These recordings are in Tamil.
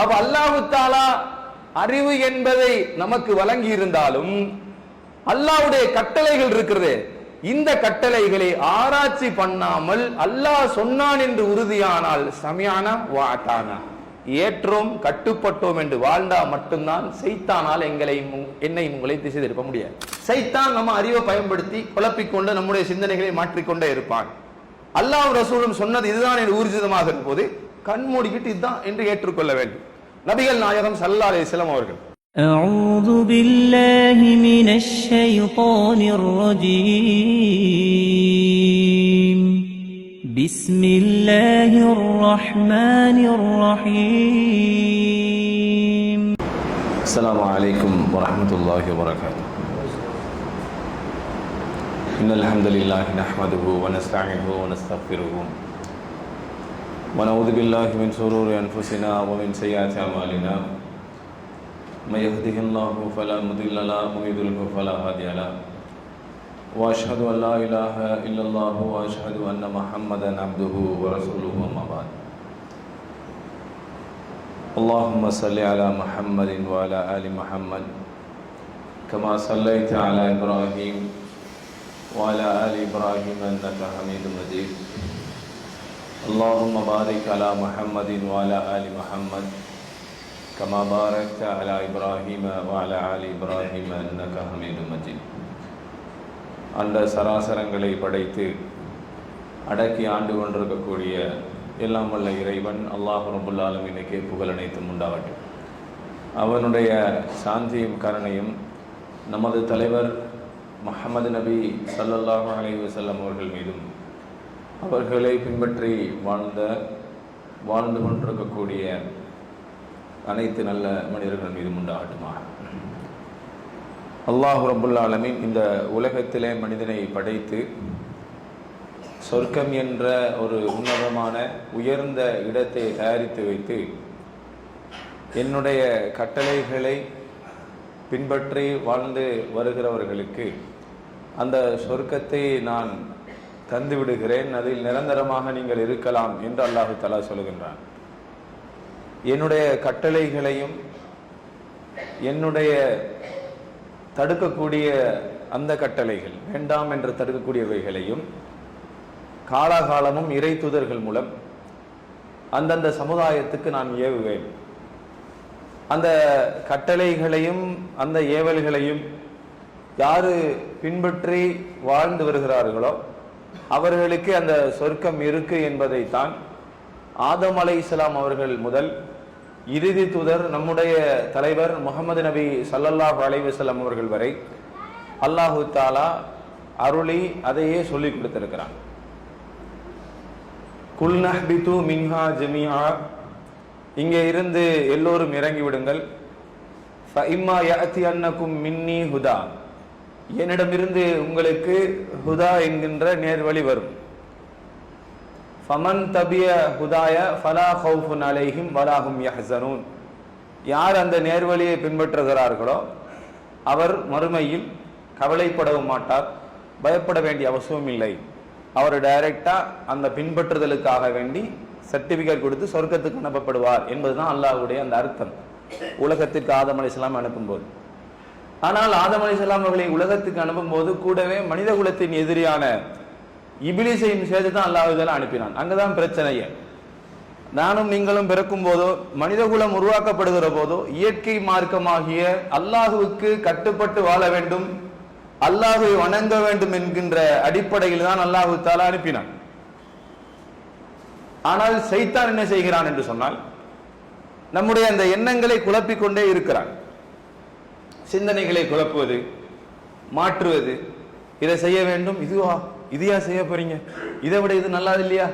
அப்ப அல்லாஹு தஆலா அறிவு என்பதை நமக்கு வழங்கி இருந்தாலும் அல்லாஹ்வுடைய கட்டளைகள் இருக்கிறது, இந்த கட்டளைகளை ஆராய்ச்சி பண்ணாமல் அல்லாஹ் சொன்னான் என்று உறுதியானால் சமியானா வ அதானா, ஏற்றோம் கட்டுப்பட்டோம் என்று வாழ்ந்தா மட்டும்தான் சைத்தானால் என்னை உங்களை திசை திருப்ப முடியாது. சைத்தான் நம்ம அறிவை பயன்படுத்தி குழப்பிக்கொண்டு நம்முடைய சிந்தனைகளை மாற்றிக்கொண்டே இருப்பான். அல்லாஹ் ரசூலும் சொன்னது இதுதான் என்று ஊர்ஜிதமாக இருக்கும்போது கண் மூடிக்கிட்டு இதுதான் என்று ஏற்றுக்கொள்ள வேண்டும். நபிகள் நாயகம் ஸல்லல்லாஹு அலைஹி வஸல்லம் அவர்கள் أعوذ بالله من الشيطان الرجيم بسم الله الرحمن الرحيم السلام عليكم ورحمة الله وبركاته. إن الحمد لله نحمده ونستعينه ونستغفره ونعوذ بالله من شرور أنفسنا ومن سيئات أعمالنا من يهده الله فلا مضل له ومن يضلل فلا هادي له وأشهد أن لا إله إلا الله وأشهد أن محمدا عبده ورسوله أما بعد. اللهم صل على محمد وعلى آل محمد كما صليت على إبراهيم وعلى آل إبراهيم إنك حميد مجيد. اللهم بارك على محمد وعلى آل محمد كما باركت على إبراهيم وعلى آل إبراهيم إنك حميد مجيد. அந்த சராசரங்களை படைத்து அடக்கி ஆண்டு கொண்டிருக்கக்கூடிய எல்லாம் வல்ல இறைவன் அல்லாஹ் ரப்புல் ஆலமீனுக்கே புகழ் அனைத்தும் உண்டாகட்டும். அவனுடைய சாந்தியும் கருணையும் நமது தலைவர் முஹம்மது நபி ஸல்லல்லாஹு அலைஹி வஸல்லம் அவர்கள் மீதும் அவர்களை பின்பற்றி வாழ்ந்து கொண்டிருக்கக்கூடிய அனைத்து நல்ல மனிதர்கள் மீதும் உண்டாகட்டுமாக. அல்லாஹ் ரப்புல் ஆலமீன் இந்த உலகத்திலே மனிதனை படைத்து சொர்க்கம் என்ற ஒரு உன்னதமான உயர்ந்த இடத்தை தயாரித்து வைத்து என்னுடைய கட்டளைகளை பின்பற்றி வாழ்ந்து வருகிறவர்களுக்கு அந்த சொர்க்கத்தை நான் தந்து விடுகிறேன், அதில் நிரந்தரமாக நீங்கள் இருக்கலாம் என்று அல்லாஹு தஆலா சொல்கின்றான். என்னுடைய கட்டளைகளையும் என்னுடைய தடுக்கக்கூடிய அந்த கட்டளைகள் வேண்டாம் என்று தடுக்கக்கூடியவைகளையும் காலாகாலமும் இறை தூதர்கள் மூலம் அந்தந்த சமுதாயத்துக்கு நான் ஏவுவேன். அந்த கட்டளைகளையும் அந்த ஏவல்களையும் யாரு பின்பற்றி வாழ்ந்து வருகிறார்களோ அவர்களுக்கு அந்த சொர்க்கம் இருக்கு என்பதைத்தான் ஆதம் அலைஹிஸ்ஸலாம் அவர்கள் முதல் இறுதி தூதர் நம்முடைய தலைவர் முஹம்மது நபி ஸல்லல்லாஹு அலைஹி வஸல்லம் அவர்கள் வரை அல்லாஹு தஆலா அருளி அதையே சொல்லிக் கொடுத்திருக்கிறான். குல் நஹ்பிது மின்ஹா ஜமீஆ, இங்கே இருந்து எல்லோரும் இறங்கி விடுங்கள். ஃபஇம்மா யஅதியன்னகும் மின்னி ஹுதா, என்னிடமிருந்து உங்களுக்கு ஹுதா என்கின்ற நேர்வழி வரும். ஃபமன் தபிய ஹுதாய ஃபலா ஹவுஃபுன் அலைஹிம் வலா ஹும் யஹ்ஸனூன், யார் அந்த நேர்வழியை பின்பற்றுகிறார்களோ அவர் மறுமையில் கவலைப்படவும் மாட்டார், பயப்பட வேண்டிய அவசியம் இல்லை. அவர் டைரக்டா அந்த பின்பற்றுதலுக்காக வேண்டி சர்டிபிகேட் கொடுத்து சொர்க்கத்துக்கு அனுப்பப்படுவார் என்பதுதான் அல்லாஹ்வுடைய அந்த அர்த்தம் உலகத்திற்கு ஆதம் அலைஹிஸ்ஸலாம் அனுப்பும்போது. ஆனால் ஆதம் அலைஹிஸ்ஸலாம் அவர்களை உலகத்துக்கு அனுப்பும் போது கூடவே மனித குலத்தின் எதிரியான இபிலிஸையும் சேர்த்து தான் அல்லாஹ் இதெல்லாம் அனுப்பினான். அங்கதான் பிரச்சனையே. நானும் நீங்களும் பிறக்கும் போதோ மனித குலம் உருவாக்கப்படுகிற போதோ இயற்கை மார்க்கமாகிய அல்லாஹுவுக்கு கட்டுப்பட்டு வாழ வேண்டும், அல்லாஹுவை வணங்க வேண்டும் என்கின்ற அடிப்படையில் தான் அல்லாஹு தஆலா அனுப்பினான். ஆனால் சைத்தான் என்ன செய்கிறான் என்று சொன்னால் நம்முடைய அந்த எண்ணங்களை குழப்பிக்கொண்டே இருக்கிறான். சிந்தனைகளை குழப்புவது, மாற்றுவது, இதை செய்ய வேண்டும், இதையா செய்ய போறீங்க, இதை விட இது நல்லது இல்லையா,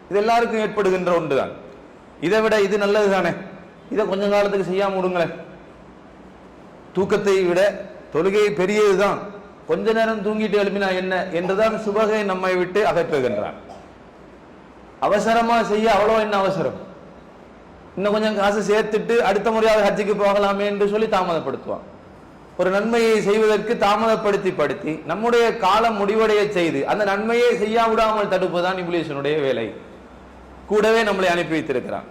இது எல்லாருக்கும் ஏற்படுகின்ற ஒன்றுதான். இதை விட இது நல்லது தானே, இதை கொஞ்ச காலத்துக்கு செய்யாம விடுங்களேன். தூக்கத்தை விட தொழுகை பெரியதுதான், கொஞ்ச நேரம் தூங்கிட்டு எழுப்பினா என்ன என்றுதான் சுபகை நம்மை விட்டு அகற்றுகின்றான். அவசரமா செய்ய அவ்வளோ என்ன அவசரம், இன்னும் கொஞ்சம் காசு சேர்த்துட்டு அடுத்த முறையாக ஹஜ்ஜுக்கு போகலாமே என்று சொல்லி தாமதப்படுத்துவான். ஒரு நன்மையை செய்வதற்கு தாமதப்படுத்தி நம்முடைய காலம் முடிவடைய செய்து அந்த நன்மையை செய்ய விடாமல் தடுப்பதுதான் இப்லீஸினுடைய வேலை. கூடவே நம்மளை அனுப்பி வைத்திருக்கிறான்.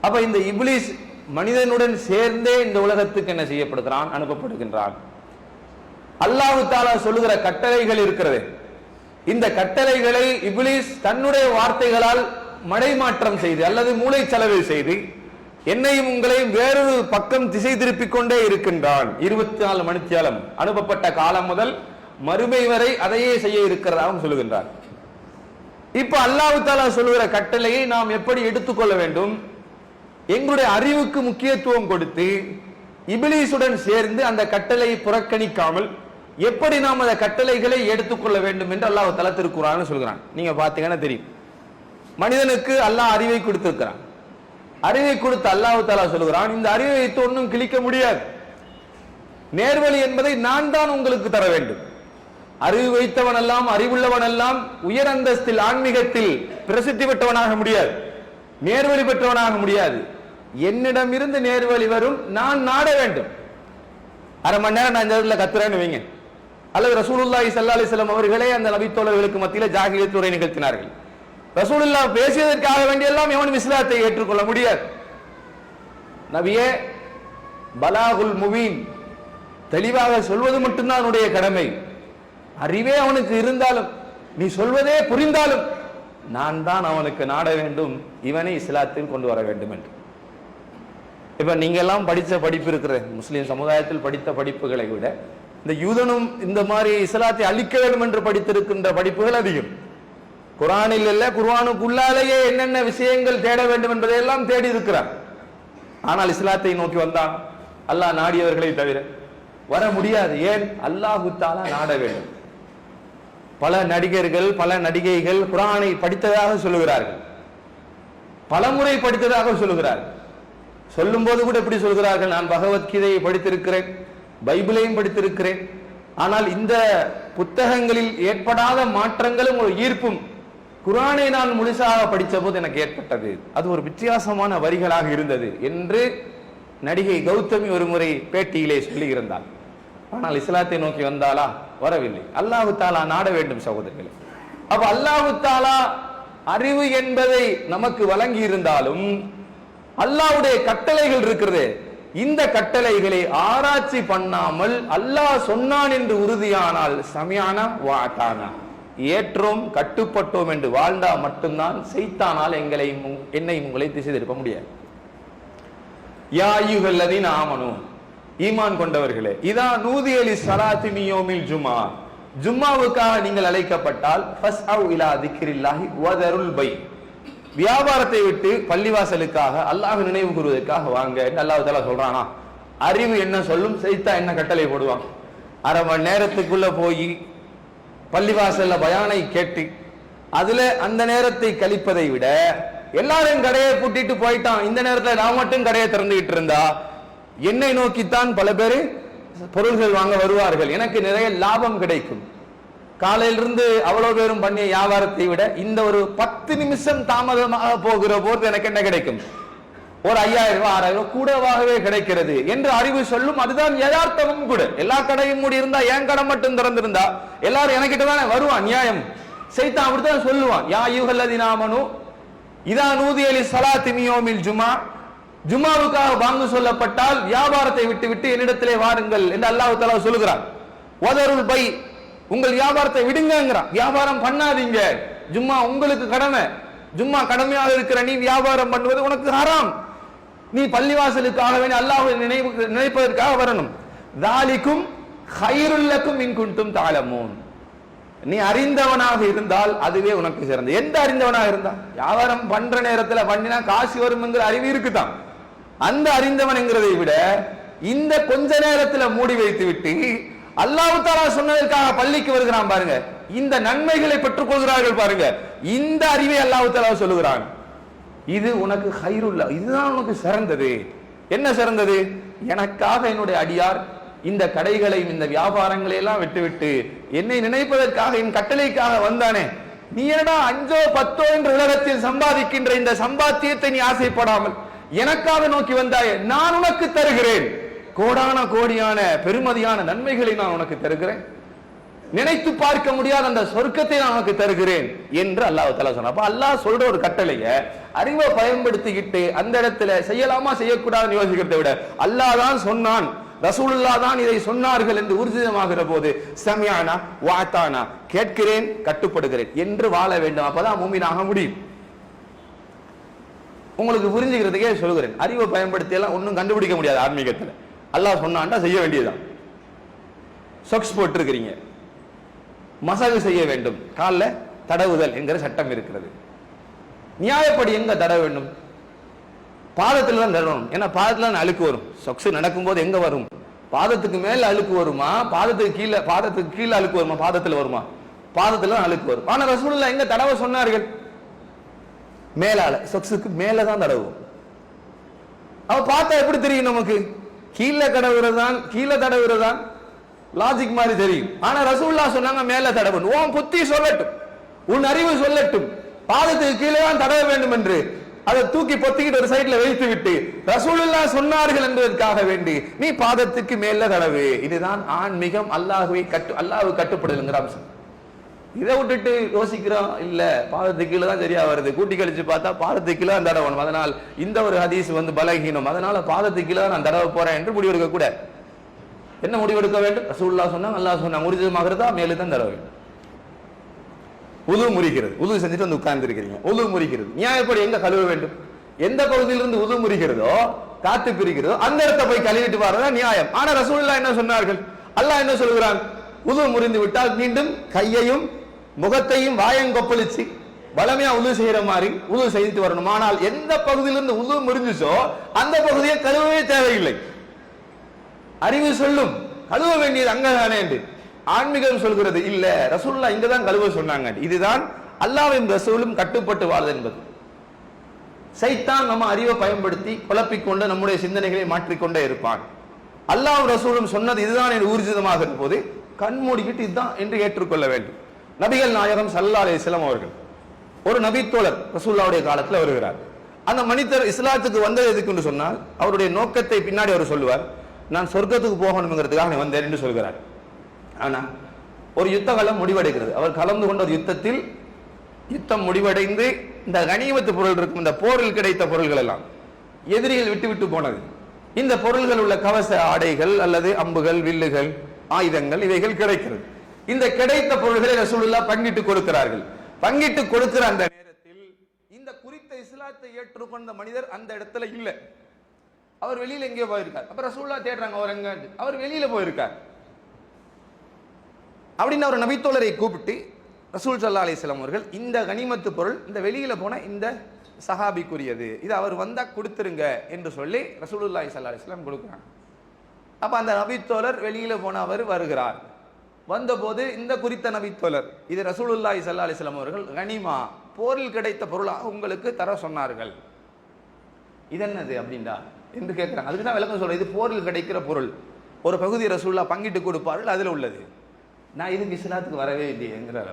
அப்ப இந்த இப்லீஸ் மனிதனுடன் சேர்ந்தே இந்த உலகத்துக்கு என்ன செய்யப்படுகிறான், அனுப்பப்படுகின்றான். அல்லாஹ் தஆலா சொல்லுகிற கட்டளைகள் இருக்கிறது. இந்த கட்டளைகளை இப்லீஸ் தன்னுடைய வார்த்தைகளால் மடைமாற்றம் செய்து அல்லது மூளைச்சலவை செய்து என்னையும் உங்களையும் வேறொரு பக்கம் திசை திருப்பிக் கொண்டே இருக்கின்றான். 24 மணித்தியாலம் அனுப்பப்பட்ட காலம் முதல் மறுமை வரை அதையே செய்ய இருக்கிறதாகவும் சொல்லுகின்றார். இப்ப அல்லாஹ் தஆலா சொல்லுகிற கட்டளையை நாம் எப்படி எடுத்துக்கொள்ள வேண்டும்? எங்களுடைய அறிவுக்கு முக்கியத்துவம் கொடுத்து இப்லீசுடன் சேர்ந்து அந்த கட்டளையை புறக்கணிக்காமல் எப்படி நாம் அந்த கட்டளைகளை எடுத்துக்கொள்ள வேண்டும் என்று அல்லாஹ் தஆலா திருக்குர்ஆனில் சொல்கிறான். நீங்க பாத்தீங்கன்னா தெரியும், மனிதனுக்கு அல்லாஹ் அறிவை கொடுத்திருக்கிறான். அறிவை கொடுத்து அல்லாஹ் தஆலா சொல்கிறான், இந்த அறிவை வைத்து ஒன்றும் கிழிக்க முடியாது. நேர்வழி என்பதை நான் தான் உங்களுக்கு தர வேண்டும். அறிவு வைத்தவன் எல்லாம், அறிவுள்ளவன் எல்லாம் உயர் அந்தஸ்தில் ஆன்மீகத்தில் பிரசித்தி பெற்றவனாக முடியாது, நேர்வழி பெற்றவனாக முடியாது. என்னிடம் இருந்து நேர்வழி வரும், நான் நாட வேண்டும். அரை மணி நேரம் நான் இந்த இடத்துல கத்துறேன்னு வைங்க, அல்லது ரசூலுல்லாஹி ஸல்லல்லாஹு அலைஹி வஸல்லம் அவர்களே அந்த நபித்தோழர்களுக்கு மத்தியில் ஜாகிலியத் உரை நிகழ்த்தினார்கள். ரசூலுல்லாஹ் பேசியதற்காக வேண்டியெல்லாம் எவனும் இஸ்லாத்தை ஏற்றுக்கொள்ள முடியாது. நபியே, பலாகுல் முபீன், தெளிவாக சொல்வது மட்டும்தான் அவனுடைய கடமை. அறிவே அவனுக்கு இருந்தாலும், நீ சொல்வதே புரிந்தாலும், நான் தான் அவனுக்கு நாட வேண்டும், இவனை இஸ்லாத்தில் கொண்டு வர வேண்டும் என்று. இப்ப நீங்க எல்லாம் படித்த படிப்பு இருக்கிற முஸ்லிம் சமுதாயத்தில் படித்த படிப்புகளை விட இந்த யூதனும் இந்த மாதிரி இஸ்லாத்தை அழிக்க வேண்டும் என்று படித்திருக்கின்ற படிப்புகள் அதிகம். குர்ஆனில் இல்ல, குர்ஆனுக்குள்ளாலேயே என்னென்ன விஷயங்கள் தேட வேண்டும் என்பதையெல்லாம் தேடி இருக்கிறார். ஆனால் இஸ்லாத்தை நோக்கி வந்தான் அல்லாஹ் நாடியவர்களை தவிர வர முடியாது. ஏன்? அல்லாஹ் தஆலா நாட வேண்டும். பல நடிகர்கள், பல நடிகைகள் குர்ஆனை படித்ததாக சொல்லுகிறார்கள், பலமுறை படித்ததாக சொல்லுகிறார்கள். சொல்லும் போது கூட எப்படி சொல்கிறார்கள், நான் பகவத்கீதையை படித்திருக்கிறேன், பைபிளையும் படித்திருக்கிறேன், ஆனால் இந்த புத்தகங்களில் ஏற்படாத மாற்றங்களும் ஒரு ஈர்ப்பும் குர்ஆனை நான் முழுசாக படித்த போது எனக்கு ஏற்பட்டது, அது ஒரு வித்தியாசமான வரிகளாக இருந்தது என்று நடிகை கௌதமி ஒரு முறை பேட்டியிலே சொல்லி இருந்தார். ஆனால் இஸ்லாத்தை நோக்கி வந்தாலா? வரவில்லை. அல்லாஹ் தஆலா நாட வேண்டும் சகோதரர்களே. அப்ப அல்லாஹ் தஆலா அறிவு என்பதை நமக்கு வழங்கி இருந்தாலும் அல்லாஹ்வுடைய கட்டளைகள் இருக்கிறது, இந்த கட்டளைகளை ஆராய்ச்சி பண்ணாமல் அல்லாஹ் சொன்னான் என்று உறுதியானால் சமியானா வாத்தானா, ஏற்றோம் கட்டுப்பட்டோம் என்று வாழ்ந்தா மட்டும்தான் செய்தானால் என்னை உங்களை திசை திருப்ப முடியாது. யா அய்யுஹல்லதீன ஆமனூ, ஈமான் கொண்டவர்களே, இதா நூதிய லிஸ்ஸலாத்தி மின் யௌமில் ஜும்ஆ, ஜும்மாவுக்காக நீங்கள் அழைக்கப்பட்டால் ஃபஸ்அவ் இலா திக்ரில்லாஹி வதருல் பை, வியாபாரத்தை விட்டு பள்ளிவாசலுக்காக அல்லாஹ் நினைவு கூறுவதற்காக வாங்க என்று அல்லாஹ் தஆலா சொல்றானா? அறிவு என்ன சொல்லும், செய்தா என்ன கட்டளை போடுவான்? அரை மணி நேரத்துக்குள்ள போய் பள்ளிவாசல்ல பயானை கேட்டு அதுல அந்த நேரத்தை கழிப்பதை விட எல்லாரும் கடையை பூட்டிட்டு போயிட்டான், இந்த நேரத்துல நான் மட்டும் கடையை திறந்துகிட்டு இருந்தா என்னை நோக்கித்தான் பல பேரு பொருள்கள் வாங்க வருவார்கள், எனக்கு நிறைய லாபம் கிடைக்கும். காலையிலிருந்து அவ்வளவு பேரும் பண்ணிய வியாபாரத்தை விட இந்த ஒரு 10 நிமிஷம் தாமதமாக போகிற போது எனக்கு என்ன கிடைக்கும்? ஒரு 5000 ரூபாய் 6000 ரூபாய் கூடவாகவே கிடைக்கிறது என்று அறிவு சொல்லும். அதுதான் யதார்த்தமும் கூட. எல்லா கடையும் மூடி இருந்தா என் கடை மட்டும் திறந்திருந்தா எல்லாரும் எனக்கிட்ட தானே வருவான். நியாயம் சைத்தான் அப்படித்தான் சொல்லுவான். யா அய்யுஹல்லதீன ஆமனூ இதா நூதிய லிஸ்ஸலாத்தி மின் யௌமில் ஜும்ஆ, ஜும்மாவுக்காக பாங்கு சொல்லப்பட்டால் வியாபாரத்தை விட்டு என்னிடத்திலே வாருங்கள் என்று அல்லாஹ் தஆலா சொல்லுகிறான். வதருல் பை, உங்கள் வியாபாரத்தை விடுங்கிறான், வியாபாரம் பண்ணாதீங்க, ஜும்மா உங்களுக்கு கடமை, ஜும்மா கடமையாக இருக்கிற நீ வியாபாரம் பண்ணுவது உனக்கு ஹராம், நீ பள்ளிவாசலுக்காக வேண்டி அல்லாஹ்வை நினைப்பதற்காக வரணும். தாலிக்கும் கைருல் லக்கும் இன் குன்தும் தஅலமூன், நீ அறிந்தவனாக இருந்தால் அதுவே உனக்கு சிறந்தது. எந்த அறிந்தவனாக இருந்தா? வியாபாரம் பண்ற நேரத்துல பண்ணினா காசு வரும் என்கிற அறிவு இருக்குதான். அந்த அறிந்தவன் என்கிறதை விட இந்த கொஞ்ச நேரத்துல மூடி வைத்து விட்டு அல்லாஹ் தஆலா சொன்னதற்காக பள்ளிக்கு வருகிறான் பாருங்க, இந்த நன்மைகளை பெற்றுக் கொள்கிறார்கள் பாருங்க, இந்த அறிவை அல்லாஹ் தஆலா சொல்லுகிறான். இது உனக்கு கைருல்ல, இதுதான் உனக்கு சிறந்தது. என்ன சிறந்தது? எனக்காக என்னுடைய அடியார் இந்த கடைகளையும் இந்த வியாபாரங்களை எல்லாம் விட்டுவிட்டு என்னை நினைப்பதற்காக என் கட்டளைக்காக வந்தானே, நீ என்னடா 5 10 என்று உலகத்தில் சம்பாதிக்கின்ற இந்த சம்பாத்தியத்தை நீ ஆசைப்படாமல் எனக்காக நோக்கி வந்தாயே, நான் உனக்கு தருகிறேன், கோடான கோடியான பெருமதியான நன்மைகளை நான் உனக்கு தருகிறேன். நினைத்து பார்க்க முடியாத அந்த சொர்க்கத்தை நான் உனக்கு தருகிறேன் என்று அல்லாஹ் தஆலா சொன்னார். அப்ப அல்லாஹ் சொல்ற ஒரு கட்டளைய அறிவை பயன்படுத்திக்கிட்டு அந்த இடத்துல செய்யலாமா செய்யக்கூடாதுன்னு யோசிக்கிறதை விட அல்லாஹ் தான் சொன்னான், ரசூலுல்லாஹ் தான் இதை சொன்னார்கள் என்று ஊர்ஜிதமாகிற போது சமியானா வாத்தானா, கேட்கிறேன் கட்டுப்படுகிறேன் என்று வாழ வேண்டும். அப்பதான் மூமினாக முடியும். உங்களுக்கு புரிஞ்சுக்கிறதுக்கே சொல்கிறேன், அறிவை பயன்படுத்தி எல்லாம் ஒன்றும் கண்டுபிடிக்க முடியாது. ஆன்மீகத்தில் அல்லாஹ் சொன்னான்டா செய்ய வேண்டியதுதான். சொக்ஸ் போட்டிருக்கிறீங்க, மசாஜ் செய்ய வேண்டும், காலில் தடவுதல் என்கிற சட்டம் இருக்கிறது. நியாயப்படி எங்க தடவ வேண்டும்? பாதத்துல தான் தடவணும். ஏன்னா பாதத்துல தான் அழுக்கு வரும். சொக்ஸ் நடக்கும்போது எங்க வரும்? பாதத்துக்கு மேல அழுக்கு வருமா, பாதத்துக்கு கீழே அழுக்கு வருமா, பாதத்துல வருமா? பாதத்துல தான் அழுக்கு வரும். ஆனா ரசூலுல்லாஹ் எங்க தடவ சொன்னார்கள்? மேலால, சொக்ஸுக்கு மேலதான் தடவும். அவ பார்த்தா எப்படி தெரியும் நமக்கு? கீழே தடவுறதான் லாஜிக் மாதிரி தெரியும். ஆனா ரசூலுல்லாஹ் சொன்னாங்க மேல தடவணும். உன் புத்தி சொல்லட்டும், உன் அறிவு சொல்லட்டும், பாதத்துக்கு கீழே தான் தடவ வேண்டும் என்று அதை தூக்கி பொத்திக்கிட்டு ஒரு சைட்ல வைத்து விட்டு ரசூலுல்லாஹ் சொன்னார்கள் என்பதற்காக வேண்டி நீ பாதத்துக்கு மேல தடவு. இதுதான் ஆன்மீகம், அல்லாஹ்வை கட்டுப்படுதுங்கிற அம்சம். இதை விட்டுட்டு யோசிக்கிறோம், இல்ல பாதத்துக்கு கீழே தான் சரியா வருது, கூட்டி கழிச்சு பார்த்தா பாதத்துக்கு கீழே தான் தடவணும், அதனால் இந்த ஒரு ஹதீஸ் பலகீனம், அதனால பாதத்துக்கு கீழே நான் தடவ போறேன் என்று முடிவெடுக்க கூட. என்ன முடிவெடுக்க வேண்டும்? ரசூலுல்லாஹ் சொன்னாங்க, அல்லாஹ் சொன்னாங்க, ஊர்ஜிதமாகிறதா மேலே தான் தடவ வேண்டும். உது முறிக்கிறது, உது செஞ்சுட்டு வந்து உட்கார்ந்து இருக்கிறீங்க, உது முறிக்கிறது நியாயப்படி எங்க கழுவ வேண்டும்? எந்த பகுதியிலிருந்து உது முறிக்கிறதோ, காத்து பிரிக்கிறதோ அந்த இடத்தை போய் கழுவிட்டு வரதா நியாயம். ஆனா ரசூலுல்லாஹ் என்ன சொன்னார்கள்? அல்லாஹ் என்ன சொல்கிறான்? உது முறிந்து விட்டால் மீண்டும் கையையும் முகத்தையும் வாயையும் கொப்பளிச்சு பலமையா உது செய்யற மாதிரி உது செய்துட்டு வரணும். ஆனால் எந்த பகுதியிலிருந்து உது முறிஞ்சுச்சோ அந்த பகுதியை கழுவவே தேவையில்லை. அறிவு சொல்லும் கழுவ வேண்டியது அங்கதானே என்று. ஆன்மீகம் சொல்கிறது இல்ல, ரசூலுல்லாஹ் இங்கதான் கழுவ சொன்னாங்க. இதுதான் அல்லாஹ்வும் ரசூலும் கட்டுப்பட்டு வாழ்வது என்பது. சைத்தான் நம்ம அறிவை பயன்படுத்தி குழப்பிக்கொண்டு நம்முடைய சிந்தனைகளை மாற்றிக்கொண்டே இருப்பான். அல்லாஹ் ரசூலும் சொன்னது இதுதான் என்று ஊர்ஜிதமாக போது கண் மூடிக்கிட்டு இதுதான் என்று ஏற்றுக்கொள்ள வேண்டும். நபிகள் நாயகம் ஸல்லல்லாஹு அலைஹி வஸல்லம் அவர்கள் ஒரு நபித்தோழர் ரசூலுல்லாஹ்வுடைய காலத்தில் வருகிறார். அந்த மனிதர் இஸ்லாத்துக்கு வந்தது எதுக்குன்னு சொன்னால் அவருடைய நோக்கத்தை பின்னாடி அவர் சொல்லுவார். நான் சொர்க்கத்துக்கு போகணுங்கிறதுக்காக வந்தேன் என்று சொல்கிறார். ஆனா ஒரு யுத்த காலம் முடிவடைகிறது. அவர் கலந்து கொண்ட ஒரு யுத்தத்தில் யுத்தம் முடிவடைந்து இந்த கனிமத்து பொருள் இருக்கும், இந்த போரில் கிடைத்த பொருள்கள் எல்லாம் எதிரிகள் விட்டு விட்டு போனது. இந்த பொருள்கள் உள்ள கவச ஆடைகள் அல்லது அம்புகள், வில்லுகள், ஆயுதங்கள் இவைகள் கிடைக்கிறது. இந்த கிடைத்த பொருள்களை ரசூலுல்லாஹ் பங்கிட்டு கொடுக்கிறார்கள். பங்கிட்டு கொடுக்கிற அந்த நேரத்தில் இந்த குறித்த இஸ்லாத்தை ஏற்றுக்கொண்ட மனிதர் அந்த இடத்துல இல்லை. அவர் வெளியில எங்கேயோ போயிருக்கார். அப்ப ரசூலுல்லாஹ் தேடுறாங்க, அவர் எங்க? அவர் வெளியில போயிருக்கார் அப்படின்னு அவர் நபித்தோழரை கூப்பிட்டு ரசூல் ஸல்லல்லாஹு அலைஹி வஸல்லம் அவர்கள் இந்த கனிமத்து பொருள் இந்த வெளியில போன இந்த சஹாபிக்குரியது, இது அவர் வந்தா கொடுத்துருங்க என்று சொல்லி ரசூலுல்லாஹி ஸல்லல்லாஹு அலைஹி வஸல்லம் கொடுக்குறாங்க. அப்ப அந்த நபித்தோழர் வெளியில போன அவர் வருகிறார். வந்தபோது இந்த குறித்த நபித்தோழர் இது ரசூலுல்லாஹி ஸல்லல்லாஹு அலைஹி வஸல்லம் அவர்கள் கனிமா போரில் கிடைத்த பொருளாக உங்களுக்கு தர சொன்னார்கள். இது என்னது அப்படின்டா என்று கேட்கிறாங்க. அதுக்கு தான் விளக்கம் சொல்றேன். இது போரில் கிடைக்கிற பொருள், ஒரு பகுதி ரசூலுல்லாஹ் பங்கிட்டு கொடுப்பார்கள், அதுல உள்ளது. நான் இதுக்கு இஸ்லாத்துக்கு வரவே இல்லையே என்கிறார்.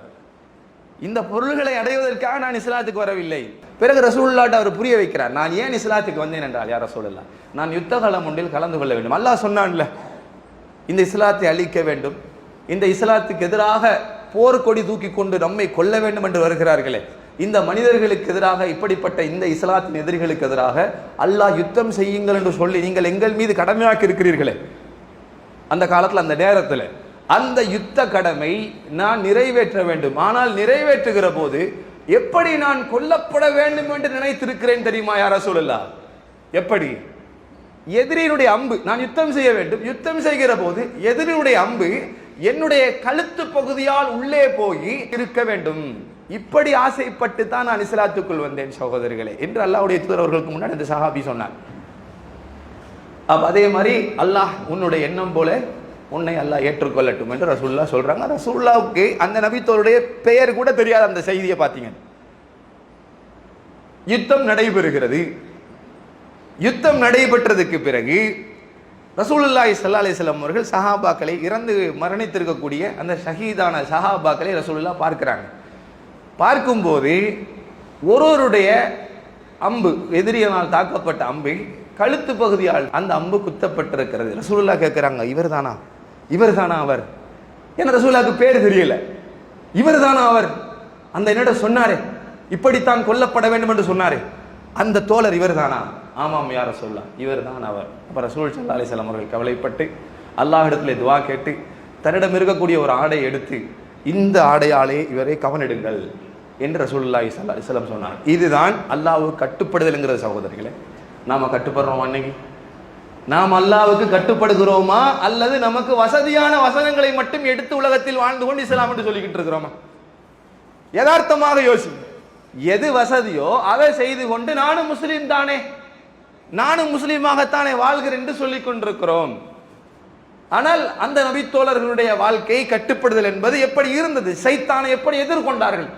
இந்த பொருள்களை அடைவதற்காக நான் இஸ்லாத்துக்கு வரவில்லை. பிறகு ரசூலுல்லாஹ்ட்ட அவர் புரிய வைக்கிறார், நான் ஏன் இஸ்லாத்துக்கு வந்தேன் என்றால், யார் ரசூலுல்லாஹ், நான் யுத்த காலம் ஒன்றில் கலந்து கொள்ள வேண்டும். அல்லாஹ் சொன்னான்ல, இந்த இஸ்லாத்தை அழிக்க வேண்டும், இந்த இஸ்லாத்துக்கு எதிராக போர்க்கொடி தூக்கி கொண்டு நம்மை கொல்ல வேண்டும் என்று வருகிறார்களே, இந்த மனிதர்களுக்கு எதிராக, இப்படிப்பட்ட இந்த இஸ்லாத்தின் எதிரிகளுக்கு எதிராக அல்லாஹ் யுத்தம் செய்யுங்கள் என்று சொல்லி நீங்கள் எங்கள் மீது கடமையாக்கி இருக்கிறீர்களே, அந்த காலத்தில் அந்த நேரத்தில் அந்த யுத்த கடமை நான் நிறைவேற்ற வேண்டும். ஆனால் நிறைவேற்றுகிற போது எப்படி நான் கொல்லப்பட வேண்டும் என்று நினைத்திருக்கிறேன் தெரியுமா யா ரசூலுல்லாஹ்? எப்படி? எதிரினுடைய அம்பு, நான் யுத்தம் செய்ய வேண்டும், யுத்தம் செய்கிற போது எதிரினுடைய அம்பு என்னுடைய கழுத்து பகுதியால் உள்ளே போய் இருக்க வேண்டும். இப்படி ஆசைப்பட்டு தான் நான் இஸ்லாத்துக்குள் வந்தேன் சகோதரர்களே என்று அல்லாஹ்வுடைய தூதர் அவர்களுக்கு முன்னாடி அந்த சஹாபி சொன்னார். அதே மாதிரி அல்லாஹ் உன்னுடைய எண்ணம் போல உன்னை அல்லாஹ் ஏற்றுக்கொள்ளட்டும் என்று ரசூலுல்லாஹ் சொல்றாங்க. ரசூலுல்லாஹ்வுக்கு அந்த நபித்தோருடைய பெயர் கூட தெரியாத அந்த செய்தியை பார்த்தீங்க. யுத்தம் நடைபெறுகிறது. யுத்தம் நடைபெற்றதுக்கு பிறகு ரசூலுல்லாஹி ஸல்லல்லாஹு அலைஹி வஸல்லம் அவர்கள் சஹாபாக்களை, இறந்து மரணித்திருக்கக்கூடிய அந்த ஷஹீதான சஹாபாக்களை ரசூலுல்லாஹ் பார்க்கிறாங்க. பார்க்கும்போது ஒருவருடைய அம்பு, எதிரியினால் தாக்கப்பட்ட அம்பு கழுத்து பகுதியால் அந்த அம்பு குத்தப்பட்டிருக்கிறது. ரசூலுல்லாஹ் கேட்கிறாங்க, இவர் தானா அவர்? என் ரசூலுல்லாஹ்க்கு பேர் தெரியல. இவர் தானா அவர்? அந்த என்னோட சொன்னாரே இப்படித்தான் கொல்லப்பட வேண்டும் என்று சொன்னாரே அந்த தோழர் இவர் தானா? ஆமாம் யா ரசூலுல்லாஹ், இவர் தான் அவர். அப்ப ரசூல் ஸல்லல்லாஹு அலைஹி வஸல்லம் அவர்கள் கவலைப்பட்டு அல்லாஹ்விடத்திலே துஆ கேட்டு தன்னிடம் இருக்கக்கூடிய ஒரு ஆடை எடுத்து இந்த ஆடையாலே இவரை கவனிடுங்கள் என்று ரசூலுல்லாஹி ஸல்லல்லாஹு அலைஹி வஸல்லம் சொன்னார். இதுதான் அல்லாஹ்வுக்கு கட்டுப்படுதல்ங்கிறது சகோதரர்களே. நாம கட்டுப்படுறோம் அன்னைக்கு? நாம் அல்லாஹ்வுக்கு கட்டுப்படுகிறோமா அல்லது நமக்கு வசதியான வசனங்களை மட்டும் எடுத்து உலகத்தில் வாழ்ந்து கொண்டு இஸ்லாம் என்று சொல்லிக்கிட்டு இருக்கிறோமா? யதார்த்தமாக யோசி. எது வசதியோ அதை செய்து கொண்டு நானும் முஸ்லீம் தானே, நானும் முஸ்லீமாகத்தானே வாழ்கிறேன் என்று சொல்லிக் கொண்டிருக்கிறோம். ஆனால் அந்த நபித்தோழர்களுடைய வாழ்க்கை கட்டுப்படுதல் என்பது எப்படி இருந்தது? சைத்தானை எப்படி எதிர்கொண்டார்கள்?